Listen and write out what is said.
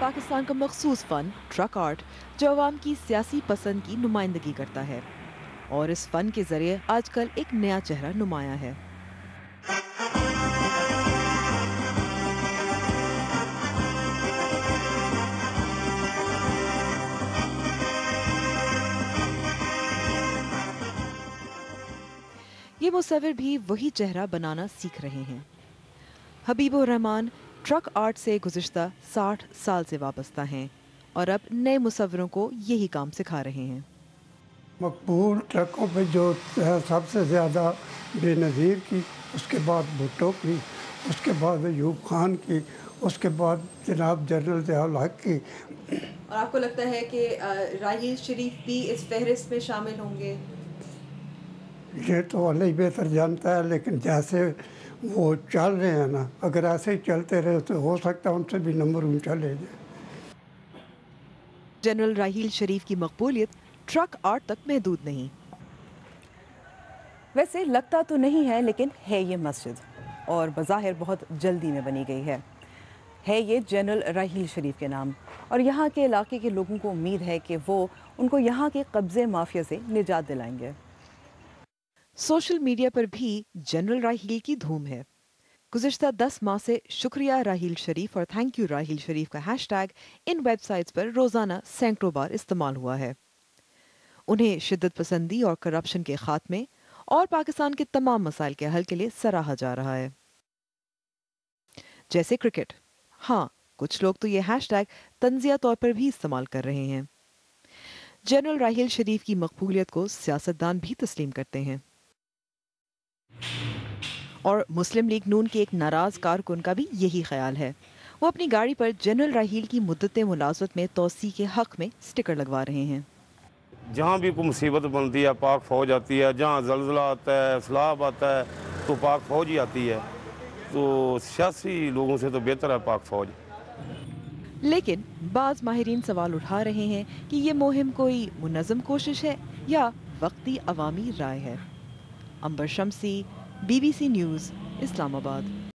पाकिस्तान का मखसूस फ़न truck art जो अवाम की सियासी पसंद की नुमाइंदगी करता है, और इस फ़न के ज़रिए आजकल एक नया चेहरा नुमाया है। ये मुसव्विर भी वही चेहरा बनाना सीख रहे हैं। हबीबुर रहमान ट्रक आर्ट से गुज़िश्ता 60 साल से वाबस्ता हैं और अब नए मुसव्विरों को यही काम सिखा रहे हैं। मकबूल ट्रकों पे जो है सबसे ज़्यादा बेनज़ीर की, उसके बाद भुट्टो की, उसके बाद अयूब खान की, उसके बाद जनाब जनरल ज़ियाउल हक की। और आपको लगता है कि राहील शरीफ भी इस फहरिस्त में शामिल होंगे? ये तो अल्लाह ही बेहतर जानता है, लेकिन जैसे वो चल रहे हैं ना, अगर ऐसे ही चलते रहे तो हो सकता है उनसे भी नंबर ऊंचा ले जाए। जनरल राहील शरीफ की मकबूलियत ट्रक आर्ट तक महदूद नहीं। वैसे लगता तो नहीं है, लेकिन है ये मस्जिद, और बज़ाहिर बहुत जल्दी में बनी गई है ये जनरल राहील शरीफ के नाम, और यहाँ के इलाके के लोगों को उम्मीद है कि वो उनको यहाँ के कब्ज़े माफिया से निजात दिलाएंगे। सोशल मीडिया पर भी जनरल राहील की धूम है। गुज़िश्ता 10 माह से शुक्रिया राहील शरीफ और थैंक यू राहील शरीफ का हैशटैग इन वेबसाइट्स पर रोज़ाना सैकड़ों बार इस्तेमाल हुआ है। उन्हें शिद्दत पसंदी और करप्शन के खात्मे और पाकिस्तान के तमाम मसाइल के हल के लिए सराहा जा रहा है, जैसे क्रिकेट। हाँ, कुछ लोग तो ये हैशटैग तंजिया तौर पर भी इस्तेमाल कर रहे हैं। जनरल राहील शरीफ की मकबूलियत को सियासतदान भी तस्लीम करते हैं, और मुस्लिम लीग नून के एक नाराज कारकुन का भी यही ख्याल है। वो अपनी गाड़ी पर जनरल राहील की मुद्दत मुलाज़मत में तोसी के हक में स्टिकर लगवा रहे हैं। जहाँ भी कोई मुसीबत बनती है पाक फ़ौज आती है, जहाँ ज़लज़ला आता है, सैलाब आता है तो पाक फ़ौज ही आती है, तो सियासी लोगों से तो बेहतर है पाक फ़ौज। लेकिन बाज़ माहिरीन सवाल उठा रहे हैं कि ये मुहिम कोई मुनज़्ज़म कोशिश है या वक्ती अवामी राय है। अंबर शम्सी, BBC न्यूज़, इस्लामाबाद।